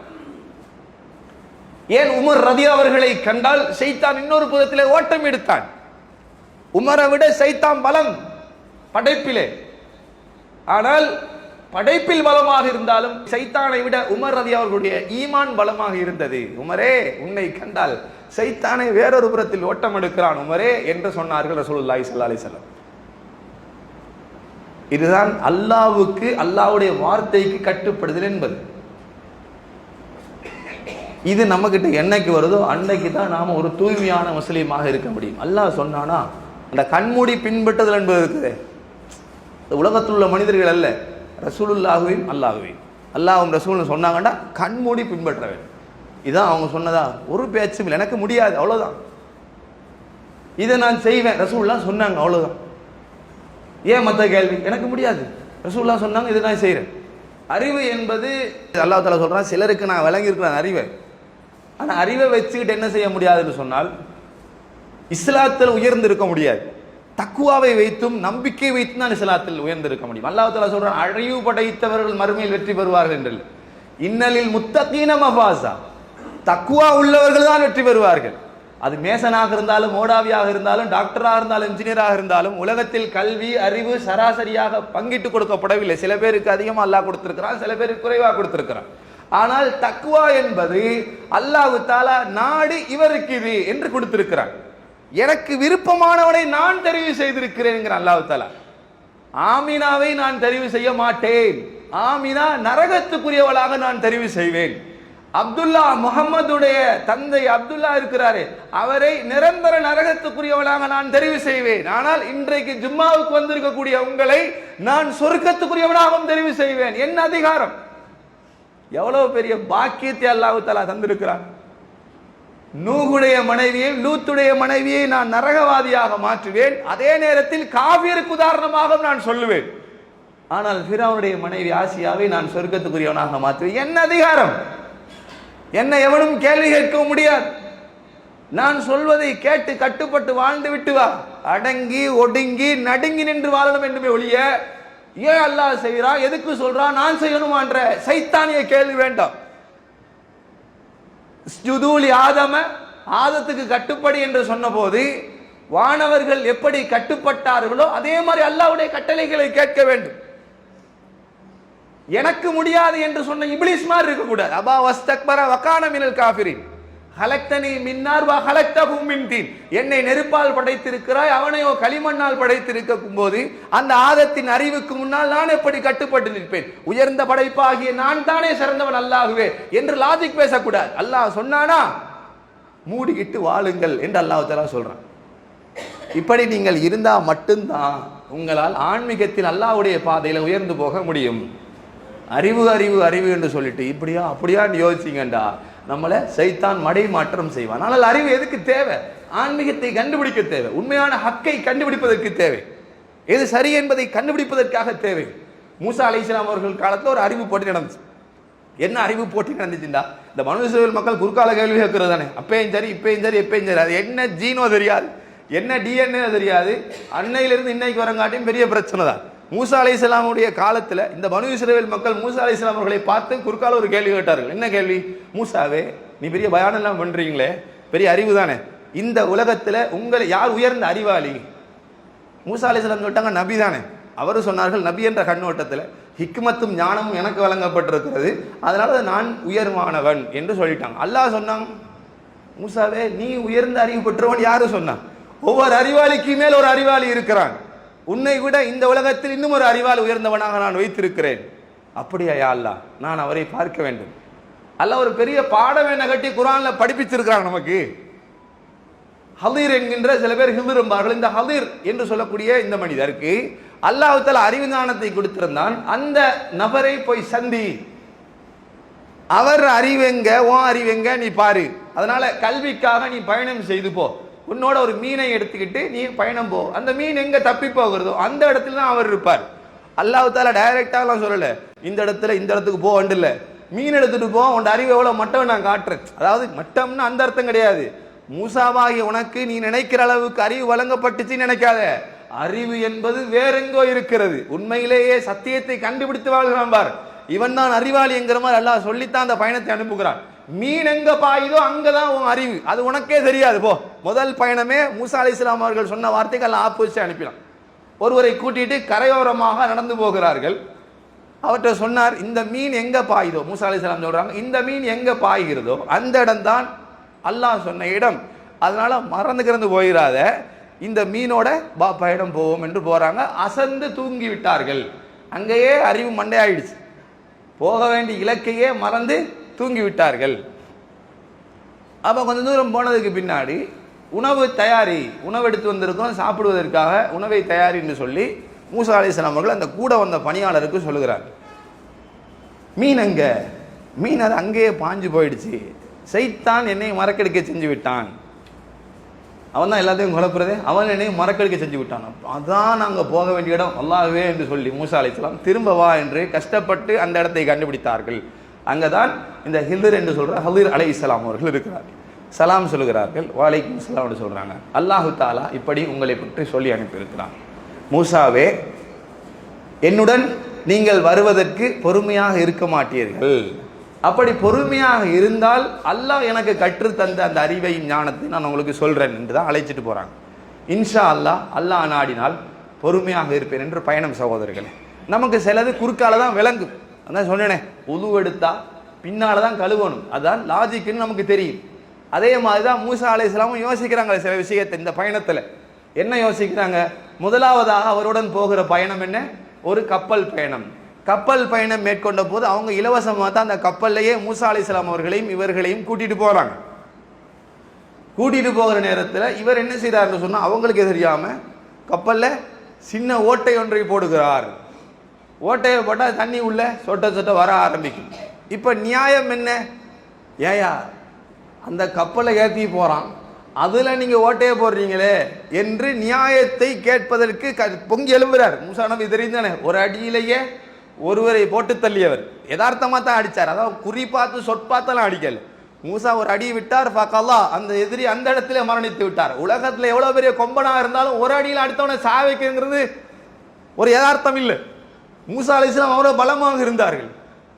ஏன் உமர் ரதியா அவர்களை கண்டால் சைத்தான் இன்னொரு புறத்திலே ஓட்டம் எடுத்தான். உமரை விட சைத்தான் பலம் படைப்பிலே. ஆனால் படைப்பில் பலமாக இருந்தாலும் சைத்தானை விட உமர் ரதி அவர்களுடைய ஈமான் பலமாக இருந்தது. உமரே, உன்னை கண்டால் சைத்தானை வேறொரு புறத்தில் ஓட்டம் எடுக்கிறான் உமரே என்று சொன்னார்கள் ரசூலுல்லாஹி ஸல்லல்லாஹு அலைஹி வஸல்லம். இதுதான் அல்லாஹ்வுக்கு, அல்லாஹ்வுடைய வார்த்தைக்கு கட்டுப்படுதல் என்பது. இது நம்ம கிட்ட என்னைக்கு வருதோ அன்னைக்கு தான் நாம ஒரு தூய்மையான முஸ்லீமாக இருக்க முடியும். அல்லாஹ் சொன்னானா அந்த கண்மூடி பின்பற்றுதல் என்பது இருக்குது. உலகத்தில் உள்ள மனிதர்கள் அல்ல, ரசூலுல்லாஹுவையும் அல்லாஹுவையும் அல்லாஹும் ரசூலும் சொன்னாங்கண்டா கண்மூடி பின்பற்ற வேண்டும். இதான் அவங்க சொன்னதா? ஒரு பேச்சும் இல்லை, எனக்கு முடியாது, அவ்வளோதான். இதை நான் செய்வேன், ரசூலுல்லாஹ் சொன்னாங்க, அவ்வளோதான். ஏன் மற்ற கேள்வி? எனக்கு முடியாது, ரசூலுல்லாஹ் சொன்னாங்க, இதை நான் செய்கிறேன். அறிவு என்பது அல்லாஹ் தஆலா சொல்றான், சிலருக்கு நான் விளங்கியிருக்கிறேன் அறிவை. ஆனால் அறிவை வச்சுக்கிட்டு என்ன செய்ய முடியாதுன்னு சொன்னால் இஸ்லாத்தில் உயர்ந்திருக்க முடியாது. தக்குவாவை வைத்தும் நம்பிக்கை வைத்தும் தான் இஸ்லாத்தில் உயர்ந்திருக்க முடியும். அல்லாஹ் தஆலா சொல்றான், அழிவு படைத்தவர்கள் மறுமையில் வெற்றி பெறுவார்கள் என்று. இன்னலில் முத்தகீன மஃபாஸா, தக்குவா உள்ளவர்கள் தான் வெற்றி பெறுவார்கள். அது மேசனாக இருந்தாலும், மோடாவியாக இருந்தாலும், டாக்டராக இருந்தாலும், இன்ஜினியராக இருந்தாலும், உலகத்தில் கல்வி அறிவு சராசரியாக பங்கிட்டு கொடுக்கப்படவில்லை. சில பேருக்கு அதிகமாக அல்லாஹ் கொடுத்திருக்கிறான், சில பேருக்கு குறைவாக கொடுத்திருக்கிறான். ஆனால் தக்குவா என்பது அல்லாஹ் தஆலா நாடு இவருக்கு இது என்று கொடுத்திருக்கிறான். எனக்கு விருப்பமானவனை நான் தெரிவு செய்திருக்கிறேன் அல்லாஹ் தஆலா. ஆமினாவை நான் தெரிவு செய்ய மாட்டேன், ஆமினா நரகத்துக்குரியவளாக நான் தெரிவு செய்வேன். அப்துல்லா, முகம்மதுடைய தந்தை அப்துல்லா இருக்கிறாரே, அவரை நிரந்தர நரகத்துக்குரியவளாக நான் தெரிவு செய்வேன். ஆனால் இன்றைக்கு ஜும்மாவுக்கு வந்திருக்கக்கூடிய உங்களை நான் சொர்க்கத்துக்குரியவனாகவும் தெரிவு செய்வேன். என்ன அதிகாரம்! எவ்வளவு பெரிய பாக்கியத்தை அல்லாஹ் தஆலா தந்திருக்கிறான். நூகுடைய மனைவியை, லூத்துடைய மனைவியை நான் நரகவாதியாக மாற்றுவேன், அதே நேரத்தில் காபிருக்கு உதாரணமாக நான் சொல்லுவேன். ஆனால் ஃபிரௌனுடைய மனைவி ஆசியாவை நான் சொர்க்கத்துக்குரியவனாக மாற்றுவேன். என்ன அதிகாரம்! என்ன எவனும் கேள்வி கேட்க முடியாது. நான் சொல்வதை கேட்டு கட்டுப்பட்டு வாழ்ந்து விட்டு வா. அடங்கி ஒடுங்கி நடுங்கி நின்று வாழணும் என்றுமே ஒழிய ஏன் அல்லாஹ் செய்யறா, எதுக்கு சொல்றா, நான் செய்யணுமான்ற சைத்தானிய கேள்வி வேண்டாம். ஸ்ஜுதூலி ஆதம, ஆதத்துக்கு கட்டுப்படி என்று சொன்ன போது வானவர்கள் எப்படி கட்டுப்பட்டார்களோ அதே மாதிரி அல்லாஹ்வுடைய கட்டளைகளை கேட்க வேண்டும். எனக்கு முடியாது என்று சொன்ன இப்லீஸ் மாதிரி இருக்க கூடாது. அபா வஸ்தக்பர வகான மினல் காஃபிரின் ஹலக்தனி மின் நார் வ ஹலக்தஹு மின் தீன். என்னை நெருப்பால் படைத்திருக்கிறாய், அவனையோ களிமண்ணால் படைத்திருக்கும் போது அந்த ஆதத்தின் அறிவுக்கு முன்னால் நான் எப்படி கட்டுப்பட்டு நிற்பேன்? உயர்ந்த படைப்பாகிய நான் தானே சிறந்தவன் அல்லாஹ்வே என்று லாஜிக் பேசக்கூடாது. அல்லாஹ் சொன்னானா மூடிக்கிட்டு வாழுங்கள் என்று அல்லாஹ் தஆலா சொல்றான். இப்படி நீங்கள் இருந்தா மட்டும்தான் உங்களால் ஆன்மீகத்தில் அல்லாஹ்வுடைய பாதையில உயர்ந்து போக முடியும். அறிவு அறிவு அறிவு என்று சொல்லிட்டு இப்படியா அப்படியான்னு யோசிச்சிங்கண்டா நம்மளை சைத்தான் மடை மாற்றம் செய்வான். ஆனால் அறிவு எதுக்கு தேவை? ஆன்மீகத்தை கண்டுபிடிக்க தேவை, உண்மையான ஹக்கை கண்டுபிடிப்பதற்கு தேவை, எது சரி என்பதை கண்டுபிடிப்பதற்காக தேவை. மூசா அலைஹிஸ்ஸலாம் அவர்கள் காலத்தில் ஒரு அறிவு போட்டி நடந்துச்சு. என்ன அறிவு போட்டி நடந்துச்சுண்டா, இந்த மனு இஸ்ரவேல் மக்கள் குறுக்கால கேள்வி கேட்கறது தானே, அப்பயும் சரி இப்பயும் சரி எப்பயும் சரி, அது என்ன ஜீனோ தெரியாது, என்ன டிஎன்ஏ தெரியாது, அன்னையிலிருந்து இன்னைக்கு வரங்காட்டியும் பெரிய பிரச்சனை தான். மூசா அலைஹிஸ்ஸலாமுடைய காலத்தில் இந்த பனு இஸ்ரவேல் மக்கள் மூசா அலைஹிஸ்ஸலாம் அவர்களை பார்த்து குறுக்கால ஒரு கேள்வி கேட்டார்கள். என்ன கேள்வி? மூசாவே, நீ பெரிய பயானம் எல்லாம் பண்றீங்களே, பெரிய அறிவு தானே, இந்த உலகத்தில் உங்களை யார் உயர்ந்த அறிவாளி? மூசா அலைஹிஸ்ஸலாம் கேட்டாங்க, நபி தானே. அவர் சொன்னார்கள், நபி என்ற கண்ணோட்டத்தில் ஹிக்மத்தும் ஞானமும் எனக்கு வழங்கப்பட்டிருக்கிறது, அதனால நான் உயர்வானவன் என்று சொல்லிட்டாங்க. அல்லாஹ் சொன்னாங்க, மூசாவே நீ உயர்ந்த அறிவு பெற்றவன் யாரு சொன்னான்? ஒவ்வொரு அறிவாளிக்கு மேல் ஒரு அறிவாளி இருக்கிறான், உன்னை விட இந்த உலகத்தில் இன்னும் ஒரு அறிவாளி உயர்ந்தவனாக நான் வைத்திருக்கிறேன். அப்படியா யா அல்லாஹ், நான் அவரை பார்க்க வேண்டும். அல்லாஹ் ஒரு பெரிய பாடமே நகட்டி குர்ஆன்ல படிப்பிச்சிருக்கிறாங்க நமக்கு. ஹதீர் என்கின்ற சில பேர் ஹில்ர் என்பார்கள். இந்த ஹதீர் என்று சொல்லக்கூடிய இந்த மனிதருக்கு அல்லாஹ் தஆலா அறிவு ஞானத்தை கொடுத்திருந்தான். அந்த நபரை போய் சந்தி, அவர் அறிவெங்க உன் அறிவெங்க நீ பாரு. அதனால கல்விக்காக நீ பயணம் செய்து போ, உன்னோட ஒரு மீனை எடுத்துக்கிட்டு நீ பயணம் போ, அந்த மீன் எங்க தப்பி போகிறதோ அந்த இடத்துல தான் அவர் இருப்பார். அல்லாஹ் தஆலா டைரக்டாலாம் சொல்லல, இந்த இடத்துல இந்த இடத்துக்கு போ இல்ல, மீன் எடுத்துட்டு போ, உன் அறிவு எவ்வளவு மட்டம் நான் காட்டுறேன். அதாவது மட்டம்னு அந்த அர்த்தம் கிடையாது. மூசாவாகிய உனக்கு நீ நினைக்கிற அளவுக்கு அறிவு வழங்கப்பட்டுச்சு நினைக்காத. அறிவு என்பது வேறெங்கோ இருக்கிறது. உண்மையிலேயே சத்தியத்தை கண்டுபிடித்து வாழ்கிறான் பார், இவன் தான் அறிவாளி என்கிற மாதிரி அல்லாஹ் சொல்லித்தான் அந்த பயணத்தை அனுப்புகிறான். மீன் எங்க பாயுதோ அங்கதான் உன் அறிவு, அது உனக்கே தெரியாது போ. முதல் பயணமே மூசா அலைஹிஸ்ஸலாம் அவர்கள் சொன்ன வார்த்தைக்கு அல்லாஹ் ஆப்போசிட் அனுப்பினான். ஒருவரை கூட்டிட்டு கரையோரமாக நடந்து போகிறார்கள். அவர்கிட்ட சொன்னார், இந்த மீன் எங்க பாயுதோ, மூசா அலைஹிஸ்ஸலாம் சொல்றாங்க, இந்த மீன் எங்க பாய்கிறதோ அந்த இடம் தான் அல்லாஹ் சொன்ன இடம். அதனால மறந்து கிடந்து போயிடாத, இந்த மீனோட பயணம் போவோம் என்று போறாங்க. அசந்து தூங்கி விட்டார்கள். அங்கேயே அறிவு மண்டையாயிடுச்சு, போக வேண்டிய இலக்கையே மறந்து தூங்கி விட்டார்கள். அப்ப கொஞ்ச தூரம் போனதுக்கு பின்னாடி உணவு தயாரி, உணவு எடுத்து வந்திருக்கோம் சாப்பிடுவதற்காக, உணவை தயாரி என்று சொல்லி மூசா அலைஹிஸ்ஸலாம் அவர்கள் அந்த கூட வந்த பணியாளருக்கு சொல்லுகிறார், மீன் அங்க, மீன் அது அங்கேயே பாஞ்சு போயிடுச்சு, சைத்தான் என்னை மறக்கெடுக்க செஞ்சு விட்டான். அவன் தான் எல்லாத்தையும் குழப்புறதே, அவன் என்னை மறக்கெடுக்க செஞ்சு விட்டான். அதான் நாங்கள் போக வேண்டிய இடம், அல்லாஹ்வே என்று சொல்லி மூசா அலைஹிஸ்ஸலாம் திரும்ப வா என்று கஷ்டப்பட்டு அந்த இடத்தை கண்டுபிடித்தார்கள். அங்கதான் இந்த ஹில்ர் என்று சொல்ற ஹதீர் அலைஹிஸ்ஸலாம் அவர்கள் இருக்கிறார்கள். சலாம் சொல்லுகிறார்கள், வலைக்கும் சலாம் என்று சொல்றாங்க. அல்லாஹு தாலா இப்படி உங்களை பற்றி சொல்லி அனுப்பியிருக்கிறான், மூசாவே என்னுடன் நீங்கள் வருவதற்கு பொறுமையாக இருக்க மாட்டீர்கள். அப்படி பொறுமையாக இருந்தால் அல்லாஹ் எனக்கு கற்று தந்த அந்த அறிவையும் ஞானத்தை நான் உங்களுக்கு சொல்றேன் என்று தான் அழைச்சிட்டு போறாங்க. இன்ஷா அல்லாஹ், அல்லாஹ் நாடினால் பொறுமையாக இருப்பேன் என்று பயணம். சகோதரர்களே, நமக்கு சிலது குறுக்கால தான் விளங்கும். அதான் சொன்னேனே, உது எடுத்தா பின்னால தான் கழுவணும், அதான் லாஜிக்னு நமக்கு தெரியும். அதே மாதிரி தான் மூசா அலைஹிஸ்ஸலாமும் யோசிக்கிறாங்க சில விஷயத்தை. இந்த பயணத்தில் என்ன யோசிக்கிறாங்க? முதலாவதாக அவருடன் போகிற பயணம் என்ன? ஒரு கப்பல் பயணம். கப்பல் பயணம் மேற்கொண்ட போது அவங்க இலவசமாக தான் அந்த கப்பல்லையே மூசா அலைஹிஸ்ஸலாம் அவர்களையும் இவர்களையும் கூட்டிட்டு போறாங்க. கூட்டிட்டு போகிற நேரத்தில் இவர் என்ன செய்யறாருன்னு சொன்னா, அவங்களுக்கு தெரியாம கப்பல்ல சின்ன ஓட்டை ஒன்றை போடுகிறார். ஓட்டையை போட்டால் தண்ணி உள்ள சொட்ட சொட்ட வர ஆரம்பிக்கும். இப்ப நியாயம் என்ன? ஏயா அந்த கப்பலை ஏற்றி போறான், அதுல நீங்க ஓட்டையை போடுறீங்களே என்று நியாயத்தை கேட்பதற்கு பொங்கி எழும்புறார். மூசா நபி தெரிந்தானே, ஒரு அடியிலேயே ஒருவரை போட்டு தள்ளியவர். யதார்த்தமா தான் அடிச்சார், அதாவது குறி பார்த்து சொற்பாத்தெல்லாம் அடிக்கல. மூசா ஒரு அடி விட்டார், ஃபகல்லா, அந்த எதிரி அந்த இடத்துல மரணித்து விட்டார். உலகத்துல எவ்வளவு பெரிய கொம்பனா இருந்தாலும் ஒரு அடியில் அடுத்தவனை சாவைக்குங்கிறது ஒரு யதார்த்தம் இல்லை. மூசா அலைஹிஸ்ஸலாம் அவ்வளவு பலமாக இருந்தார்கள்.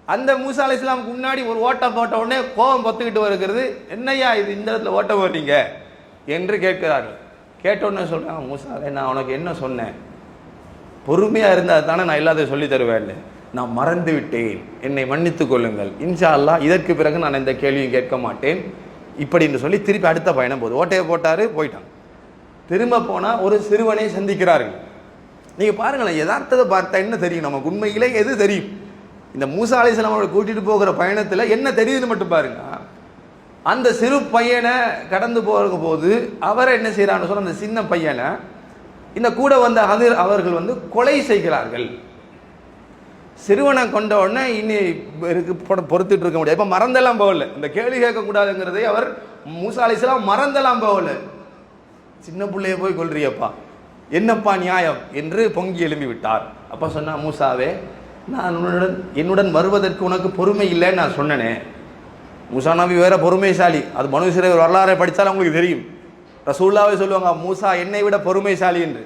அந்த மூசா அலைஹிஸ்ஸலாமுக்கு முன்னாடி ஒரு ஓட்டம் போட்ட உடனே கோபம் பொத்துக்கிட்டு வருகிறது. என்னையா இது, இந்த இடத்துல ஓட்ட போடுறீங்க என்று கேட்கிறார்கள். கேட்ட உடனே சொல்றாங்க, மூசாவே நான் உனக்கு என்ன சொன்னேன்? பொறுமையா இருந்தா தானே நான் எல்லாத்தையும் சொல்லி தருவேன். நான் மறந்து விட்டேன், என்னை மன்னித்துக் கொள்ளுங்கள், இன்ஷா அல்லாஹ் இதற்கு பிறகு நான் எந்த கேள்வியும் கேட்க மாட்டேன் இப்படி என்று சொல்லி திருப்பி அடுத்த பயணம் போகுது. ஓட்டையை போட்டாரு, போயிட்டான். திரும்ப போனா ஒரு சிறுவனை சந்திக்கிறார்கள். நீங்க பாருங்களேன், யதார்த்தத்தை பார்த்தா என்ன தெரியும் நமக்கு? உண்மையிலே எது தெரியும்? இந்த மூசா அலைஹிஸ்ஸலாம் அவர்கள் கூட்டிட்டு போகிற பயணத்துல என்ன தெரியுதுன்னு மட்டும் பாருங்க. அந்த சிறு பையனை கடந்து போகிற போது அவரை என்ன செய்யறான்னு சொன்ன, அந்த சின்ன பையனை இந்த கூட வந்த ஹதீர் அவர்கள் கொலை செய்கிறார்கள். சிறுவனை கொண்ட உடனே இனி பொறுத்துட்டு இருக்க முடியாது. இப்ப மறந்தெல்லாம் போகல, இந்த கேள்வி கேட்கக்கூடாதுங்கிறதை அவர் மூசா அலைஹிஸ்ஸலாம் மறந்தெல்லாம் போகல. சின்ன பிள்ளைய போய் கொல்றியப்பா, என்னப்பா நியாயம் என்று பொங்கி எழும்பி விட்டார். அப்ப சொன்னா, மூசாவே நான் என்னுடன் வருவதற்கு உனக்கு பொறுமை இல்லைன்னு நான் சொன்னனே. மூசா நபி வேற பொறுமைசாலி, அது பனு இஸ்ரவேல் வரலாறை படித்தாலும் உங்களுக்கு தெரியும். ரசூலுல்லாஹ்வே சொல்லுவாங்க, மூசா என்னை விட பொறுமைசாலி என்று.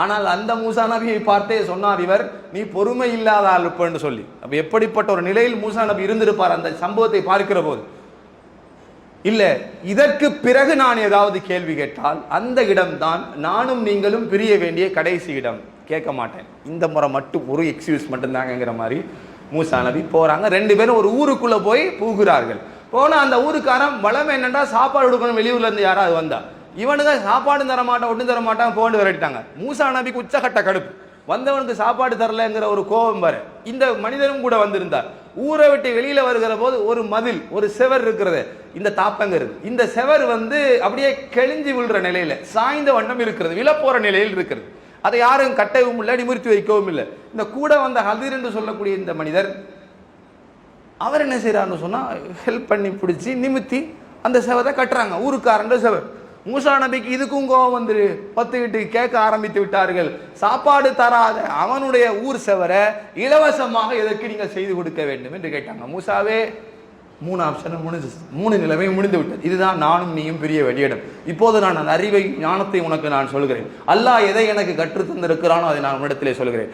ஆனால் அந்த மூசா நபியை பார்த்தே சொன்னார் இவர், நீ பொறுமை இல்லாத ஆளுப்பன்னு சொல்லி. அப்ப எப்படிப்பட்ட ஒரு நிலையில் மூசா நபி இருந்திருப்பார் அந்த சம்பவத்தை பார்க்கிற போது. இல்ல, இதற்கு பிறகு நான் ஏதாவது கேள்வி கேட்டால் அந்த இடம்தான் நானும் நீங்களும் பிரிய வேண்டிய கடைசி இடம், கேட்க மாட்டேன், இந்த முறை மட்டும் ஒரு எக்ஸ்கியூஸ் மட்டும்தாங்கிற மாதிரி மூசா நபி போறாங்க. ரெண்டு பேரும் ஒரு ஊருக்குள்ள போய் பூகுறார்கள். போனா அந்த ஊருக்காரன் வளம் என்னண்டா சாப்பாடு கொடுக்கணும், வெளியூர்ல இருந்து யாராவது வந்தா இவனுங்க சாப்பாடு தர மாட்டான், ஒன்றும் தர மாட்டான், போண்டு விரட்டிட்டாங்க. மூசா நபிக்கு உச்சகட்ட கடுப்பு. வந்தவனுக்கு சாப்பாடு தரலங்கிற ஒரு கோபம் வர இந்த மனிதனும் கூட வந்திருந்தார். ஊரை விட்டு வெளியில வருகிற போது ஒரு மதில், ஒரு செவர் இருக்கிறது, இந்த தாப்பங்கிறது, இந்த செவர் அப்படியே கெளிஞ்சு விழுற நிலையில சாய்ந்த வண்ணம் இருக்கிறது, விழப்போற நிலையில் இருக்கிறது. அதை யாரும் கட்டவும் இல்லை, நிமிர்த்தி வைக்கவும் இல்லை. இந்த கூட வந்த ஹதிர் என்று சொல்லக்கூடிய இந்த மனிதர் அவர் என்ன செய்யறாருன்னு சொன்னா, ஹெல்ப் பண்ணி பிடிச்சி நிமித்தி அந்த செவரை கட்டுறாங்க. ஊருக்காரங்க செவர். மூசா நபிக்கு இதுக்கும் கோபம் பத்துக்கிட்டு கேட்க ஆரம்பித்து விட்டார்கள். சாப்பாடு தராத அவனுடைய ஊர் செவரை இலவசமாக எதற்கு நீங்கள் செய்து கொடுக்க வேண்டும் என்று கேட்டாங்க. மூசாவே 3 ஆப்ஷன் முடிஞ்சு, 3 நிலைமை முடிந்து விட்டது. இதுதான் நானும் நீயும் பிரிய வேண்டிய இடம். இப்போது நான் அந்த அறிவை ஞானத்தை உனக்கு நான் சொல்கிறேன். அல்லாஹ் எதை எனக்கு கற்று தந்திருக்கிறானோ அதை நான் உன்னிடத்திலே சொல்கிறேன்.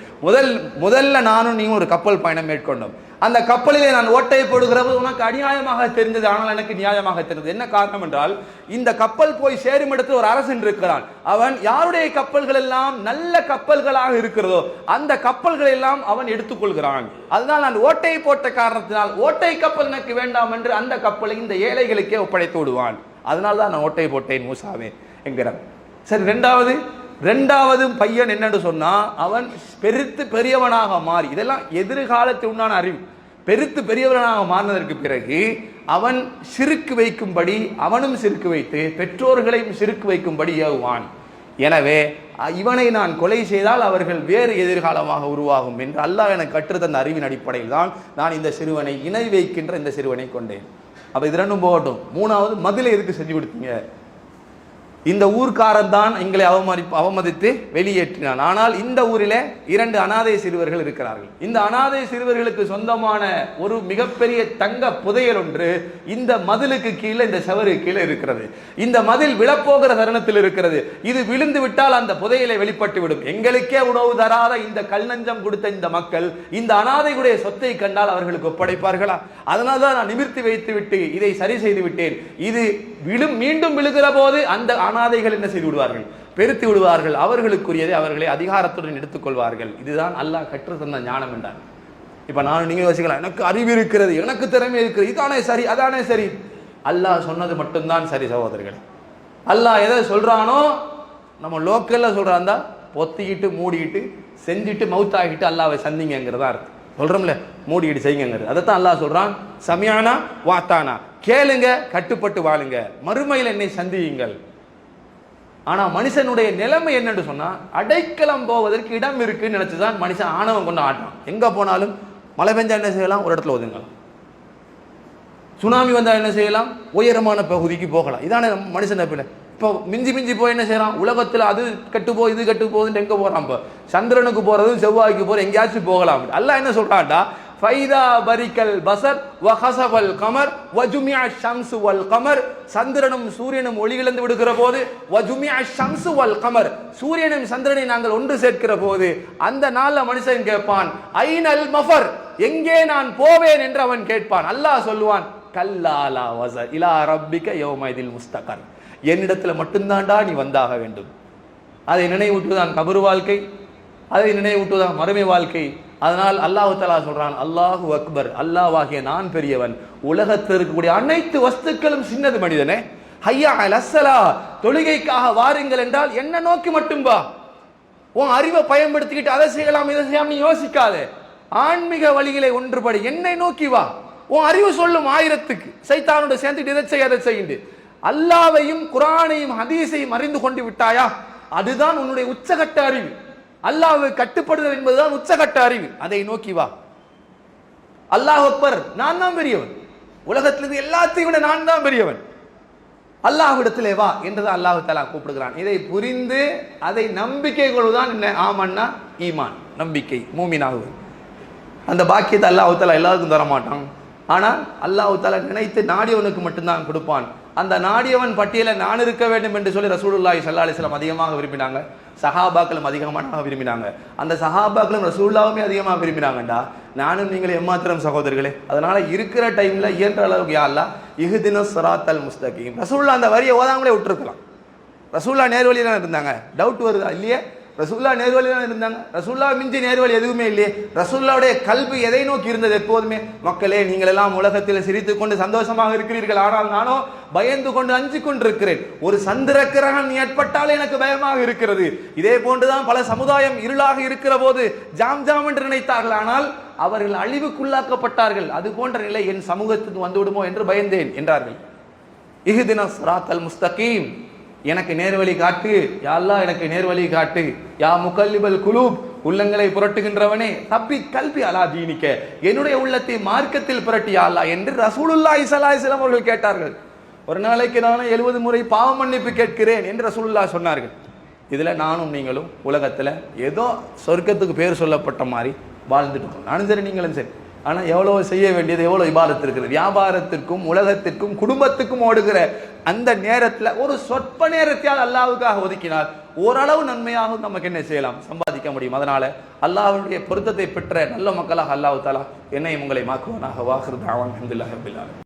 முதல்ல நானும் நீயும் ஒரு கப்பல் பயணம் மேற்கொண்டோம். அந்த கப்பலிலே நான் ஓட்டையை போடுகிறது உனக்கு அநியாயமாக தெரிந்தது, ஆனால் எனக்கு நியாயமாக தெரிந்தது. என்ன காரணம் என்றால், இந்த கப்பல் போய் சேரும் இடத்தில் ஒரு அரசன் இருக்கிறான். அவன் யாருடைய கப்பல்கள் எல்லாம் நல்ல கப்பல்களாக இருக்கிறதோ அந்த கப்பல்களை எல்லாம் அவன் எடுத்துக்கொள்கிறான். அதனால் நான் ஓட்டையை போட்ட காரணத்தினால் ஓட்டை கப்பல் எனக்கு வேண்டாம் என்று அந்த கப்பலை இந்த ஏழைகளுக்கே ஒப்படைத்து விடுவான். அதனால தான் நான் ஓட்டை போட்டேன் மூசாவே என்கிறான். சரி, ரெண்டாவது பையன் என்னன்னு சொன்னா, அவன் பெருத்து பெரியவனாக மாறி, இதெல்லாம் எதிர்காலத்தில் உண்டான அறிவு. பெருத்து பெரியவனாக மாறினதற்கு பிறகு அவன் சிறுக்கு வைக்கும்படி, அவனும் சிறுக்கு வைத்து பெற்றோர்களையும் சிறுக்கு வைக்கும்படி ஏவுவான். எனவே இவனை நான் கொலை செய்தால் அவர்கள் வேறு எதிர்காலமாக உருவாகும் என்று அல்லாஹ் எனக்கு கற்றுத்தந்த அறிவின் அடிப்படையில் தான் நான் இந்த சிறுவனை, இணை வைக்கின்ற இந்த சிறுவனை கொண்டேன். அப்ப இது ரெண்டும் போகட்டும். மூணாவது, மதிலை எதுக்கு செஞ்சு கொடுத்தீங்க? இந்த ஊர்க்காரன் தான் எங்களை அவமதித்து வெளியேற்றினான். ஆனால் இந்த ஊரிலே 2 அனாதை சிறுவர்கள் இருக்கிறார்கள். இந்த அனாதை சிறுவர்களுக்கு சொந்தமான ஒரு மிகப்பெரிய தங்க புதையல் ஒன்று இந்த மதிலுக்கு கீழே, இந்த செவருக்கு கீழே இருக்கிறது. இந்த மதில் விழப்போகிற தருணத்தில் இருக்கிறது. இது விழுந்து விட்டால் அந்த புதையலை வெளிப்பட்டு விடும். எங்களுக்கே உணவு தராத இந்த கல் நஞ்சம் கொடுத்த இந்த மக்கள் இந்த அனாதைகளுடைய சொத்தை கண்டால் அவர்களுக்கு ஒப்படைப்பார்களா? அதனால்தான் நான் நிமிர்த்தி வைத்து விட்டு இதை சரி செய்து விட்டேன். இது மீண்டும் விழுகிற போது அந்த அனாதைகள் என்ன செய்து விடுவார்கள்? பெருத்தி விடுவார்கள். அவர்களுக்குரியதை அவர்களை அதிகாரத்துடன் எடுத்துக்கொள்வார்கள். இதுதான் அல்லாஹ் கற்று தந்த ஞானம் என்றார். இப்ப நான் நீங்க யோசிக்கலாம், எனக்கு அறிவு இருக்கிறது, எனக்கு திறமை இருக்கிறது, இதானே சரி, அதானே சரி. அல்லாஹ் சொன்னது மட்டும்தான் சரி சகோதரர்கள். அல்லாஹ் எதை சொல்றானோ, நம்ம லோக்கல்ல சொல்றாந்தா பொத்திக்கிட்டு மூடிக்கிட்டு செஞ்சுட்டு மவுத்தாகிட்டு அல்லாஹ்வை சந்திங்கிறதா இருக்கு. சொல்றோம்ல, மூடிக்கிட்டு செய்யுங்கிறது. அதைத்தான் அல்லாஹ் சொல்றான், சமியானா வாத்தானா, கேளுங்க, கட்டுப்பட்டு வாழுங்க, மறுமையில் என்னை சந்தியுங்கள். ஆனா மனுஷனுடைய நிலைமை என்னன்னு சொன்னா, அடைக்கலம் போவதற்கு இடம் இருக்குன்னு நினைச்சுதான் மனுஷன் ஆணவம் கொண்டு ஆட்டான். எங்க போனாலும் மழை பெஞ்சா என்ன செய்யலாம்? ஒரு இடத்துல ஒதுங்கலாம். சுனாமி வந்தா என்ன செய்யலாம்? உயரமான பகுதிக்கு போகலாம். இதான மனுஷன் பிள்ளை. இப்போ மிஞ்சி போய் என்ன செய்யறான்? உலகத்துல அது கட்டு போ, இது கட்டு போகுதுன்னு எங்க போறான்? இப்போ சந்திரனுக்கு போறதும் செவ்வாய்க்கு போற எங்கேயாச்சும் போகலாம். அல்லாஹ் என்ன சொல்றான்டா, ஃபைதா பரிக்கல் பசர் வஹஸபல் கமர் வஜுமிஅ ஷம்ஸு வல் கமர், சந்திரனும் சூரியனும் ஒளி இழந்து விடுகிற போது, வஜுமிஅ ஷம்ஸு வல் கமர், சூரியனும் சந்திரனை நாங்கள் ஒன்று சேர்க்கிற போது அந்த நாள்ல மனுஷன் கேட்பான், ஐனல் மஃபர், எங்கே நான் போவேன் என்று அவன் கேட்பான். அல்லாஹ் சொல்லுவான், கல்லா லா வஸர் இலா ரப்பிக யௌமைதில் முஸ்தகர், என்னிடத்துல மட்டும்தான்டா நீ வந்தாக வேண்டும். அதை நினைவூட்டுவதான் கபரு வாழ்க்கை, அதை நினைவூட்டுவதான் மறுமை வாழ்க்கை. அதனால் அல்லாஹ் தஆலா சொல்றான், அல்லாஹு அக்பர், அல்லாஹ்வாகிய நான் பெரியவன், உலகத்தில் இருக்கக்கூடிய அனைத்து வஸ்துக்களும் சின்னது மனிதனே. ஹய்யா அலஸ்ஸலா, தொழுகைக்காக வாருங்கள் என்றால் என்ன நோக்கி மட்டும் வா. உன் அறிவை பயன்படுத்திக்கிட்டு அதை செய்யலாம் இதை செய்யலாம் நீ யோசிக்காதே. ஆன்மீக வழிகளை ஒன்றுபடி என்னை நோக்கி வா. உன் அறிவு சொல்லும் 1000க்கு சைத்தானோட சேர்ந்துட்டு இதை செய்ய அதை செய்யுண்டு. அல்லாஹ்வையும் குர்ஆனையும் ஹதீஸையும் அறிந்து கொண்டு விட்டாயா, அதுதான் உன்னுடைய உச்சகட்ட அறிவு. அல்லாஹ்வை கட்டுப்படுதல் என்பதுதான் உச்சகட்ட அறிவு. அதை நோக்கி வா. அல்லாஹ் அக்பர், நான் தான் பெரியவன், உலகத்திலிருந்து எல்லாத்தையும் விட நான் தான் பெரியவன், அல்லாஹ்விடத்திலே வா என்றுதான் அல்லாஹ் தஆலா கூப்பிடுகிறான். இதை புரிந்து அதை நம்பிக்கை கொள்வதுதான் என்ன? ஆமன்னா ஈமான், நம்பிக்கை, மூமினாகுவது. அந்த பாக்கியத்தை அல்லாஹ் தஆலா எல்லாருக்கும் தர மாட்டான். ஆனால் அல்லாஹ் தஆலா நினைத்து நாடியவனுக்கு மட்டும்தான் கொடுப்பான். அந்த நாடியவன் பட்டியலை நான் இருக்க வேண்டும் என்று சொல்லி ரசூலுல்லாஹி ஸல்லல்லாஹு அலைஹி வஸல்லம் அதிகமாக விரும்பினாங்க. சஹாபாக்களும் அதிகமாக விரும்பினாங்க. அந்த சஹாபாக்களும் ரசூலுல்லாஹுமே அதிகமாக விரும்பினாங்கண்டா நானும் நீங்களே எம்மாத்திரம் சகோதரர்களே. அதனால இருக்கிற டைம்ல இயன்ற அளவுக்கு யா அல்லாஹ் இஹ்தினஸ் ஸிராத்தல் முஸ்தகீம். ரசூலுல்லாஹ் அந்த வரியை ஓதாமலே விட்டுருக்கலாம். ரசூலுல்லாஹ் நேர்வழியில இருந்தாங்க, டவுட் வருதா இல்லையே, ரசூல்லா நேர்வழி தான் இருந்தாங்க. ரசூல்லா மிஞ்சி நேர்வழி எதுவுமே இல்லையே. ரசூல்லாவுடைய கல்வி எதை நோக்கி இருந்தது எப்போதுமே? மக்களே, நீங்கள் எல்லாம் உலகத்தில் சிரித்துக் கொண்டு சந்தோஷமாக இருக்கிறீர்கள், ஆனால் நானோ பயந்து கொண்டு அஞ்சு கொண்டிருக்கிறேன். ஒரு சந்திர கிரகணம் ஏற்பட்டால் எனக்கு பயமாக இருக்கிறது. இதே போன்றுதான் பல சமுதாயம் இருளாக இருக்கிற போது ஜாம் ஜாம் என்று நினைத்தார்கள், ஆனால் அவர்கள் அழிவுக்குள்ளாக்கப்பட்டார்கள். அது போன்ற நிலை என் சமூகத்துக்கு வந்துவிடுமோ என்று பயந்தேன் என்றார்கள். இஹ்தின ஸிராத்தல் முஸ்தகீம், எனக்கு நேர்வழி காட்டு யா அல்லாஹ், எனக்கு நேர்வழி காட்டு. யா முகல்லிபல் குலூப், உள்ளங்களை புரட்டுகின்றவனே, தப்பி கல்வி அலா தீனிக்க, என்னுடைய உள்ளத்தை மார்க்கத்தில் புரட்டி யா அல்லாஹ் என்று ரசூலுல்லாஹி ஸல்லல்லாஹு அலைஹி வஸல்லம் அவர்கள் கேட்டார்கள். ஒரு நாளைக்கு நானும் 70 முறை பாவ மன்னிப்பு கேட்கிறேன் என்று ரசூலுல்லாஹ் சொன்னார்கள். இதுல நானும் நீங்களும் உலகத்துல ஏதோ சொர்க்கத்துக்கு பேர் சொல்லப்பட்ட மாதிரி வாழ்ந்துட்டு இருக்கோம். நானும் சரி, நீங்களும் சரி. ஆனா எவ்வளவு செய்ய வேண்டியது, எவ்வளவு இபாதத் இருக்குது. வியாபாரத்திற்கும் உலகத்திற்கும் குடும்பத்துக்கும் ஓடுகிற அந்த நேரத்துல ஒரு சொற்ப நேரத்தையால் அல்லாஹ்வுக்காக ஒதுக்கினால் ஓரளவு நன்மையாக நமக்கு என்ன செய்யலாம், சம்பாதிக்க முடியும். அதனால அல்லாஹ்வுடைய பொருத்தத்தை பெற்ற நல்ல மக்களாக அல்லாஹ் தஆலா என்னையும் உங்களை மாக்குவானாக. வாஹிரு தஅவானா அல்ஹம்துலில்லாஹி ரப்பில் ஆலமீன்.